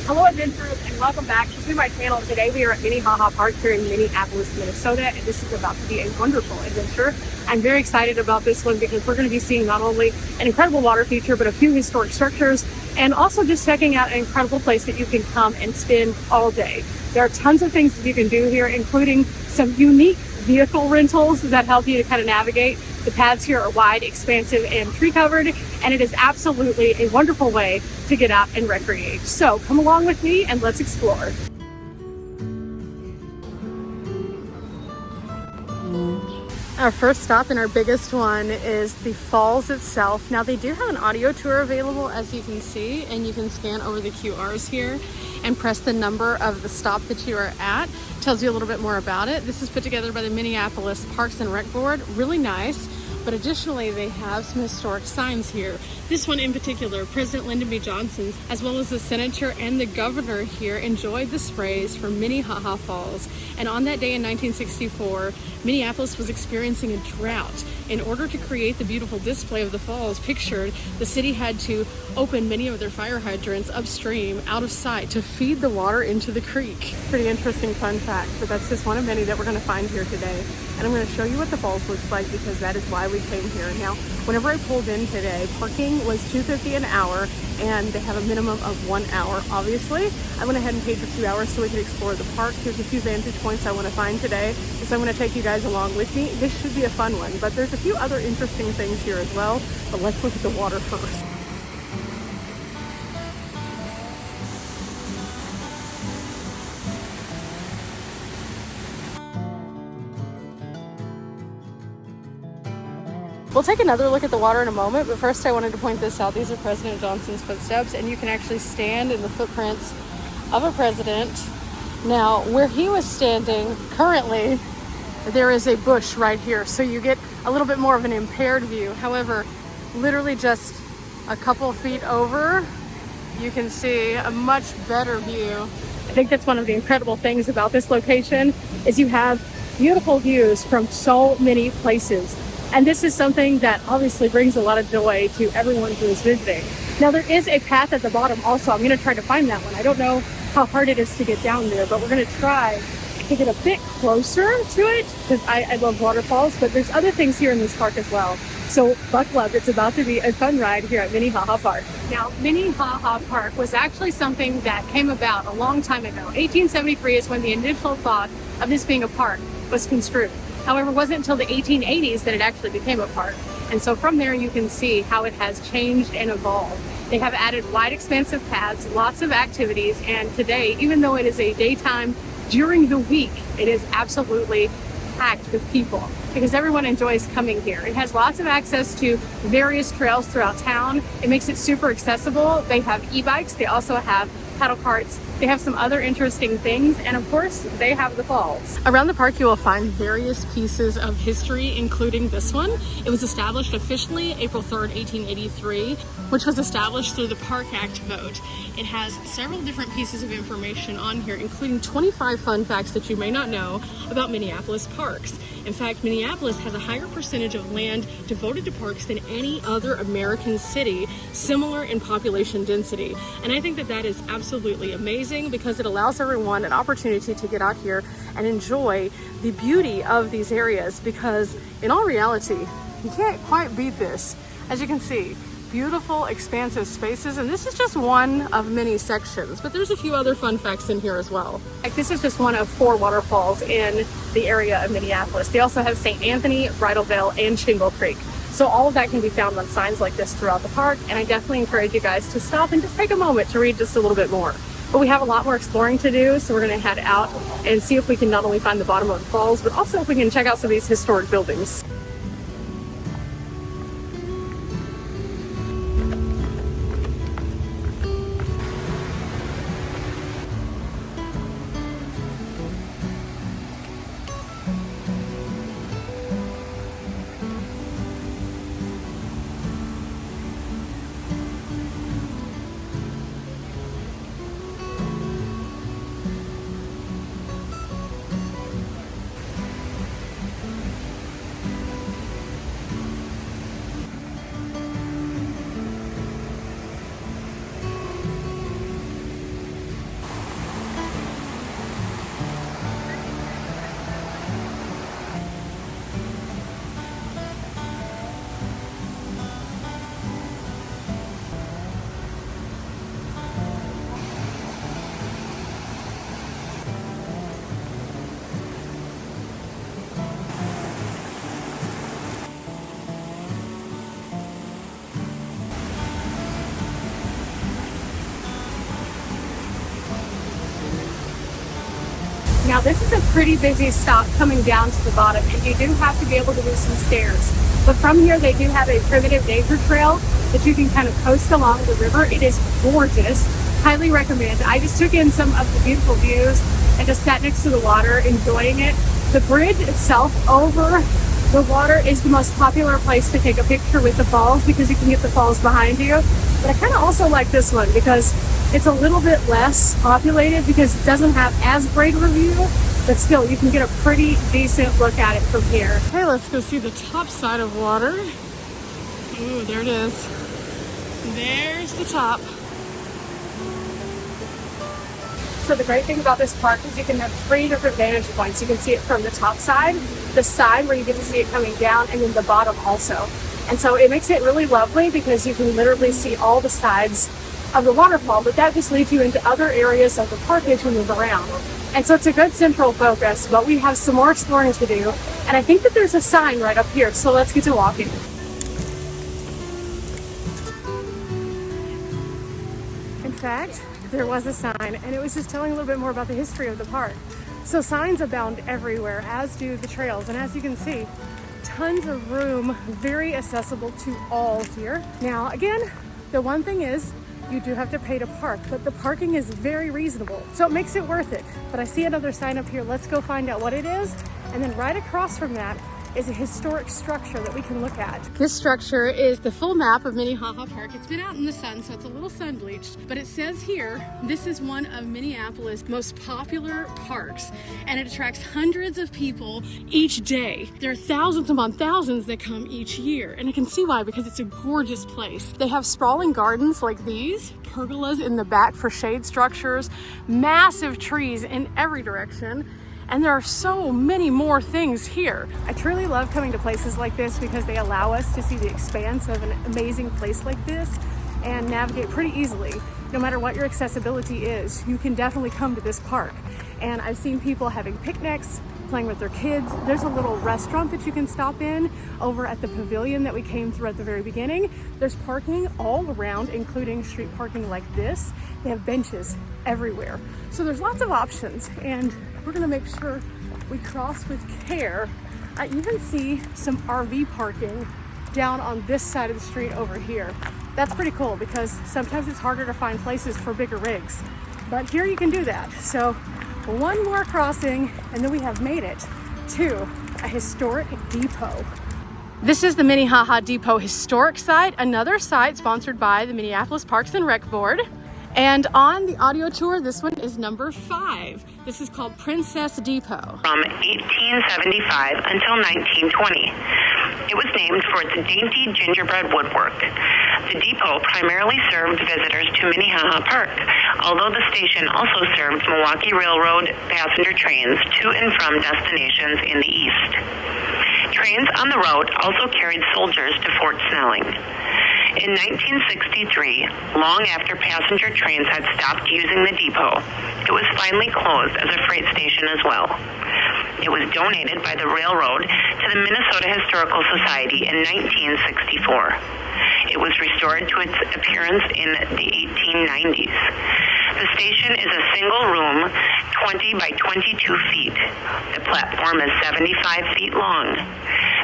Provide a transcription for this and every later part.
Hello adventurers and welcome back to my channel. Today we are at Minnehaha Park here in Minneapolis, Minnesota, and this is about to be a wonderful adventure. I'm very excited about this one because we're going to be seeing not only an incredible water feature but a few historic structures, and also just checking out an incredible place that you can come and spend all day. There are tons of things that you can do here, including some unique vehicle rentals that help you to kind of navigate. The paths here are wide, expansive, and tree covered, and it is absolutely a wonderful way to get out and recreate. So come along with me and let's explore. Our first stop and our biggest one is the falls itself. Now they do have an audio tour available, as you can see, and you can scan over the QRs here and press the number of the stop that you are at. It tells you a little bit more about it. This is put together by the Minneapolis Parks and Rec Board. Really nice. But additionally, they have some historic signs here. This one in particular, President Lyndon B. Johnson, as well as the senator and the governor here, enjoyed the sprays from Minnehaha Falls. And on that day in 1964, Minneapolis was experiencing a drought. In order to create the beautiful display of the falls pictured, the city had to open many of their fire hydrants upstream, out of sight, to feed the water into the creek. Pretty interesting fun fact, but that's just one of many that we're going to find here today. And I'm going to show you what the falls looks like because that is why we came here. Now, whenever I pulled in today, parking was $2.50 an hour, and they have a minimum of 1 hour. Obviously, I went ahead and paid for 2 hours so we could explore the park. There's a few vantage points I want to find today, so I'm going to take you guys along with me. This should be a fun one, but there's a few other interesting things here as well. But let's look at the water first. We'll take another look at the water in a moment, but first I wanted to point this out. These are President Johnson's footsteps, and you can actually stand in the footprints of a president. Now, where he was standing, currently, there is a bush right here, so you get a little bit more of an impaired view. However, literally just a couple feet over, you can see a much better view. I think that's one of the incredible things about this location is you have beautiful views from so many places. And this is something that obviously brings a lot of joy to everyone who is visiting. Now there is a path at the bottom also. I'm going to try to find that one. I don't know how hard it is to get down there, but we're going to try to get a bit closer to it because I love waterfalls, but there's other things here in this park as well. So buckle up, it's about to be a fun ride here at Minnehaha Park. Now, Minnehaha Park was actually something that came about a long time ago. 1873 is when the initial thought of this being a park was construed. However, it wasn't until the 1880s that it actually became a park. And so from there, you can see how it has changed and evolved. They have added wide, expansive paths, lots of activities, and today, even though it is a daytime, during the week, it is absolutely packed with people because everyone enjoys coming here. It has lots of access to various trails throughout town. It makes it super accessible. They have e-bikes. They also have paddle carts. They have some other interesting things, and of course they have the falls. Around the park you will find various pieces of history, including this one. It was established officially April 3rd, 1883, which was established through the Park Act vote. It has several different pieces of information on here, including 25 fun facts that you may not know about Minneapolis parks. In fact, Minneapolis has a higher percentage of land devoted to parks than any other American city, similar in population density. And I think that that is absolutely amazing because it allows everyone an opportunity to get out here and enjoy the beauty of these areas, because in all reality, you can't quite beat this. As you can see, beautiful, expansive spaces, and this is just one of many sections, but there's a few other fun facts in here as well. Like, this is just one of 4 waterfalls in the area of Minneapolis. They also have St. Anthony, Bridal Veil, and Shingle Creek. So all of that can be found on signs like this throughout the park, and I definitely encourage you guys to stop and just take a moment to read just a little bit more. But we have a lot more exploring to do, so we're going to head out and see if we can not only find the bottom of the falls, but also if we can check out some of these historic buildings. Now this is a pretty busy stop coming down to the bottom, and you do have to be able to do some stairs. But from here they do have a primitive nature trail that you can kind of coast along the river. It is gorgeous. Highly recommend. I just took in some of the beautiful views and just sat next to the water enjoying it. The bridge itself over the water is the most popular place to take a picture with the falls because you can get the falls behind you. But I kind of also like this one because it's a little bit less populated because it doesn't have as great of a view, but still you can get a pretty decent look at it from here. Okay, let's go see the top side of water. Ooh, there it is. There's the top. So the great thing about this park is you can have 3 different vantage points. You can see it from the top side, the side where you get to see it coming down, and then the bottom also. And so it makes it really lovely because you can literally see all the sides of the waterfall, but that just leads you into other areas of the park as you move around. And so it's a good central focus, but we have some more exploring to do. And I think that there's a sign right up here, so let's get to walking. In fact, there was a sign, and it was just telling a little bit more about the history of the park. So signs abound everywhere, as do the trails. And as you can see, tons of room, very accessible to all here. Now, again, the one thing is you do have to pay to park, but the parking is very reasonable. So it makes it worth it. But I see another sign up here. Let's go find out what it is. And then right across from that is a historic structure that we can look at. This structure is the full map of Minnehaha Park. It's been out in the sun, so it's a little sun bleached, but it says here, this is one of Minneapolis' most popular parks, and it attracts hundreds of people each day. There are thousands upon thousands that come each year, and I can see why, because it's a gorgeous place. They have sprawling gardens like these, pergolas in the back for shade structures, massive trees in every direction, and there are so many more things here. I truly love coming to places like this because they allow us to see the expanse of an amazing place like this and navigate pretty easily. No matter what your accessibility is, you can definitely come to this park. And I've seen people having picnics, playing with their kids. There's a little restaurant that you can stop in over at the pavilion that we came through at the very beginning. There's parking all around, including street parking like this. They have benches everywhere. So there's lots of options, and we're gonna make sure we cross with care. I even see some RV parking down on this side of the street over here. That's pretty cool because sometimes it's harder to find places for bigger rigs, but here you can do that. So one more crossing and then we have made it to a historic depot. This is the Minnehaha Depot Historic Site, another site sponsored by the Minneapolis Parks and Rec Board. And on the audio tour, this one is number 5. This is called Princess Depot. From 1875 until 1920. It was named for its dainty gingerbread woodwork. The depot primarily served visitors to Minnehaha Park, although the station also served Milwaukee Railroad passenger trains to and from destinations in the east. Trains on the route also carried soldiers to Fort Snelling. In 1963, long after passenger trains had stopped using the depot, it was finally closed as a freight station as well. It was donated by the railroad to the Minnesota Historical Society in 1964. It was restored to its appearance in the 1890s. The station is a single room, 20 by 22 feet. The platform is 75 feet long.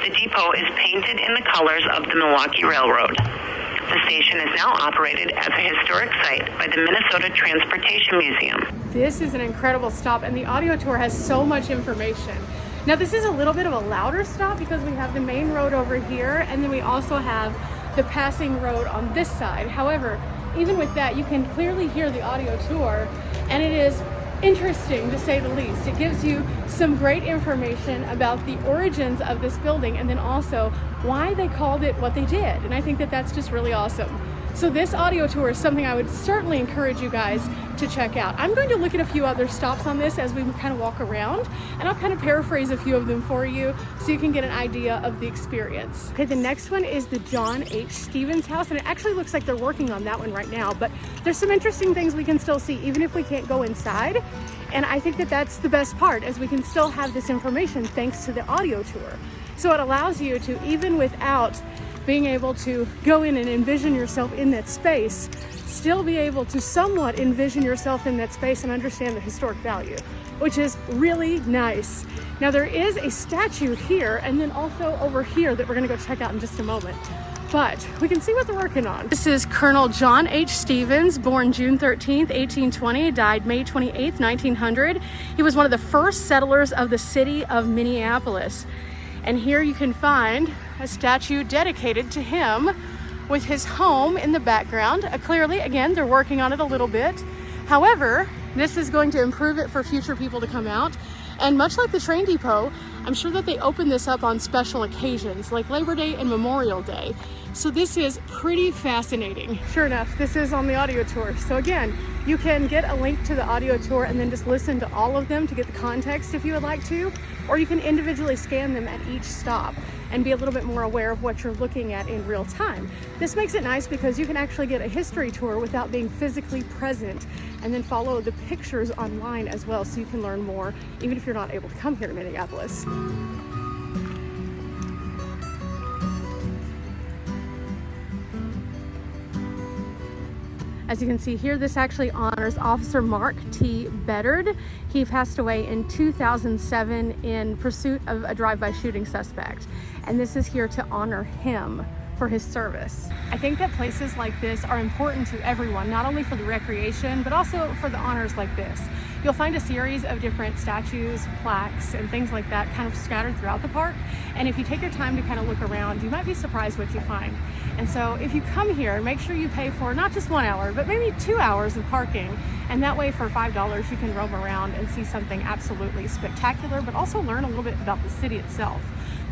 The depot is painted in the colors of the Milwaukee Railroad. The station is now operated as a historic site by the Minnesota Transportation Museum. This is an incredible stop, and the audio tour has so much information. Now this is a little bit of a louder stop because we have the main road over here, and then we also have the passing road on this side. However, even with that, you can clearly hear the audio tour, and it is interesting to say the least. It gives you some great information about the origins of this building and then also why they called it what they did. And I think that that's just really awesome. So this audio tour is something I would certainly encourage you guys to check out. I'm going to look at a few other stops on this as we kind of walk around, and I'll kind of paraphrase a few of them for you so you can get an idea of the experience. Okay, the next one is the John H. Stevens house, and it actually looks like they're working on that one right now, but there's some interesting things we can still see even if we can't go inside. And I think that that's the best part, as we can still have this information thanks to the audio tour. So it allows you to, even without being able to go in and envision yourself in that space, still be able to somewhat envision yourself in that space and understand the historic value, which is really nice. Now there is a statue here and then also over here that we're gonna go check out in just a moment. But we can see what they're working on. This is Colonel John H. Stevens, born June 13th, 1820, died May 28th, 1900. He was one of the first settlers of the city of Minneapolis. And here you can find a statue dedicated to him with his home in the background. Clearly, again, they're working on it a little bit. However, this is going to improve it for future people to come out. And much like the train depot, I'm sure that they open this up on special occasions like Labor Day and Memorial Day. So this is pretty fascinating. Sure enough, this is on the audio tour. So again, you can get a link to the audio tour and then just listen to all of them to get the context if you would like to, or you can individually scan them at each stop and be a little bit more aware of what you're looking at in real time. This makes it nice because you can actually get a history tour without being physically present and then follow the pictures online as well so you can learn more even if you're not able to come here to Minneapolis. As you can see here, this actually honors Officer Mark T. Beddard. He passed away in 2007 in pursuit of a drive-by shooting suspect. And this is here to honor him for his service. I think that places like this are important to everyone, not only for the recreation, but also for the honors like this. You'll find a series of different statues, plaques, and things like that kind of scattered throughout the park. And if you take your time to kind of look around, you might be surprised what you find. And so if you come here, make sure you pay for not just 1 hour, but maybe 2 hours of parking. And that way for $5, you can roam around and see something absolutely spectacular, but also learn a little bit about the city itself.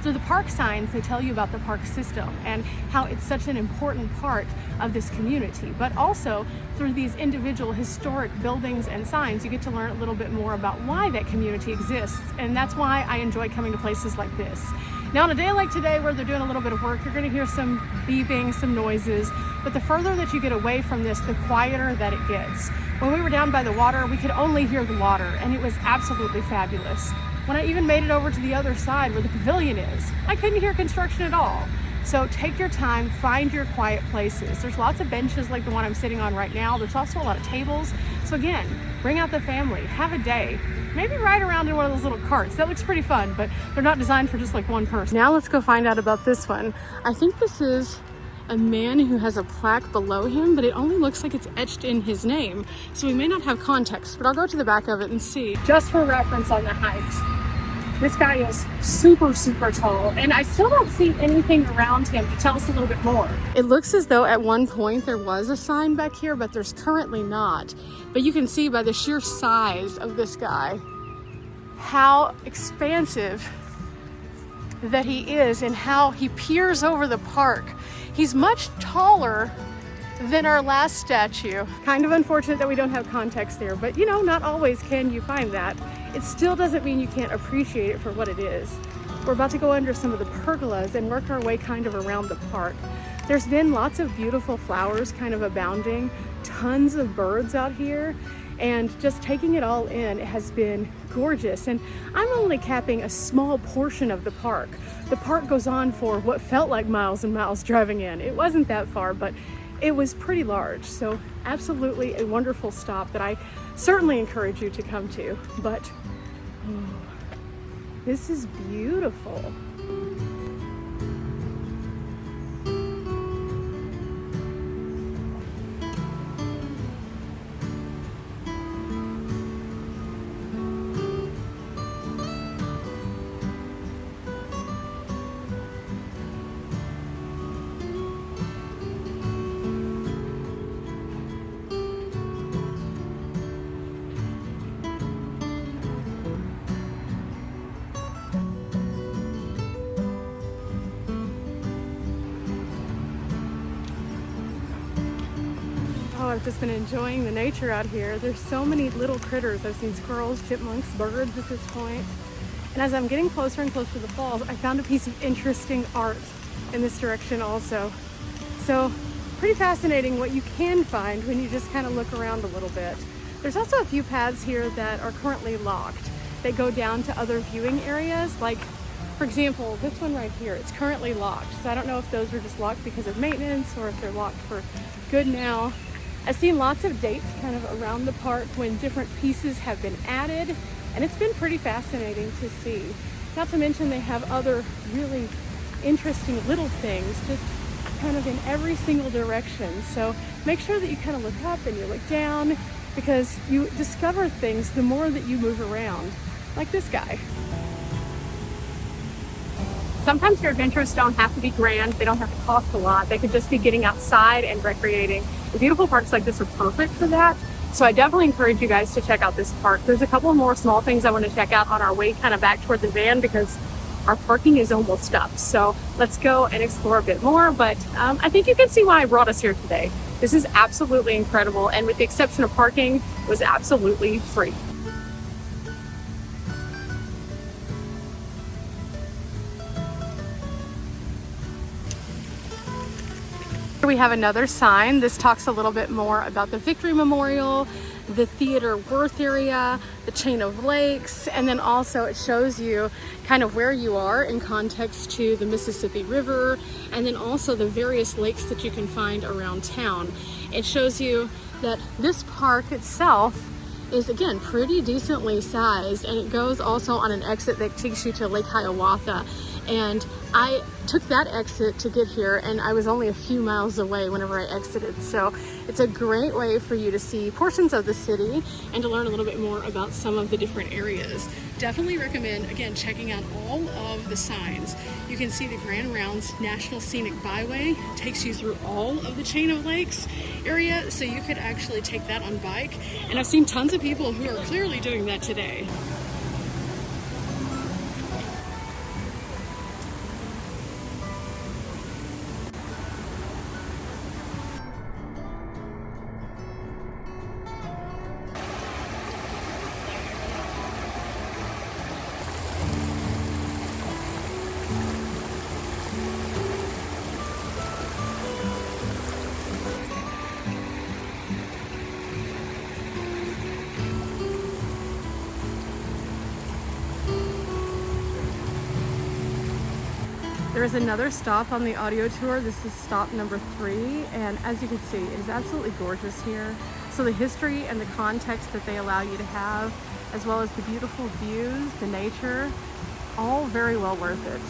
Through the park signs, they tell you about the park system and how it's such an important part of this community. But also through these individual historic buildings and signs, you get to learn a little bit more about why that community exists. And that's why I enjoy coming to places like this. Now on a day like today where they're doing a little bit of work, you're gonna hear some beeping, some noises, but the further that you get away from this, the quieter that it gets. When we were down by the water, we could only hear the water and it was absolutely fabulous. When I even made it over to the other side where the pavilion is, I couldn't hear construction at all. So take your time, find your quiet places. There's lots of benches like the one I'm sitting on right now. There's also a lot of tables. So again, bring out the family, have a day. Maybe ride around in one of those little carts. That looks pretty fun, but they're not designed for just like one person. Now let's go find out about this one. I think this is a man who has a plaque below him, but it only looks like it's etched in his name. So we may not have context, but I'll go to the back of it and see. Just for reference on the height. This guy is super, super tall, and I still don't see anything around him to tell us a little bit more. It looks as though at one point there was a sign back here, but there's currently not. But you can see by the sheer size of this guy how expansive that he is and how he peers over the park. He's much taller than our last statue. Kind of unfortunate that we don't have context there, but you know, not always can you find that. It still doesn't mean you can't appreciate it for what it is. We're about to go under some of the pergolas and work our way kind of around the park. There's been lots of beautiful flowers kind of abounding, tons of birds out here, and just taking it all in has been gorgeous. And I'm only capping a small portion of the park. The park goes on for what felt like miles and miles driving in. It wasn't that far, but it was pretty large. So absolutely a wonderful stop that I certainly encourage you to come to. But this is beautiful. Oh, I've just been enjoying the nature out here. There's so many little critters. I've seen squirrels, chipmunks, birds at this point. And as I'm getting closer and closer to the falls, I found a piece of interesting art in this direction also. So pretty fascinating what you can find when you just kind of look around a little bit. There's also a few paths here that are currently locked. They go down to other viewing areas, like for example, this one right here, it's currently locked. So I don't know if those are just locked because of maintenance or if they're locked for good now. I've seen lots of dates kind of around the park when different pieces have been added, and it's been pretty fascinating to see. Not to mention they have other really interesting little things just kind of in every single direction. So make sure that you kind of look up and you look down, because you discover things the more that you move around, like this guy. Sometimes your adventures don't have to be grand. They don't have to cost a lot. They could just be getting outside and recreating. The beautiful parks like this are perfect for that. So I definitely encourage you guys to check out this park. There's a couple more small things I want to check out on our way kind of back toward the van, because our parking is almost up. So let's go and explore a bit more. But I think you can see why I brought us here today. This is absolutely incredible. And with the exception of parking, it was absolutely free. We have another sign. This talks a little bit more about the Victory Memorial, the Theater Worth area, the chain of lakes, and then also it shows you kind of where you are in context to the Mississippi River, and then also the various lakes that you can find around town. It shows you that this park itself is, again, pretty decently sized, and it goes also on an exit that takes you to Lake Hiawatha. And I took that exit to get here, and I was only a few miles away whenever I exited. So it's a great way for you to see portions of the city and to learn a little bit more about some of the different areas. Definitely recommend, again, checking out all of the signs. You can see the Grand Rounds National Scenic Byway takes you through all of the chain of lakes area, so you could actually take that on bike. And I've seen tons of people who are clearly doing that today. There is another stop on the audio tour. This is stop number 3, and as you can see, it is absolutely gorgeous here. So the history and the context that they allow you to have, as well as the beautiful views, the nature, all very well worth it.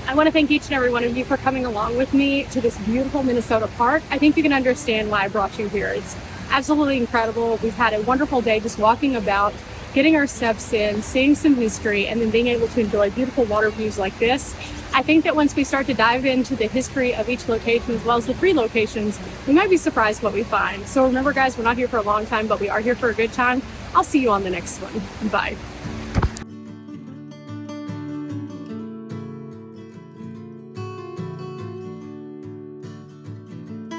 I want to thank each and every one of you for coming along with me to this beautiful Minnesota park. I think you can understand why I brought you here. It's absolutely incredible. We've had a wonderful day just walking about, getting our steps in, seeing some history, and then being able to enjoy beautiful water views like this. I think that once we start to dive into the history of each location, as well as the 3 locations, we might be surprised what we find. So remember, guys, we're not here for a long time, but we are here for a good time. I'll see you on the next one. Bye.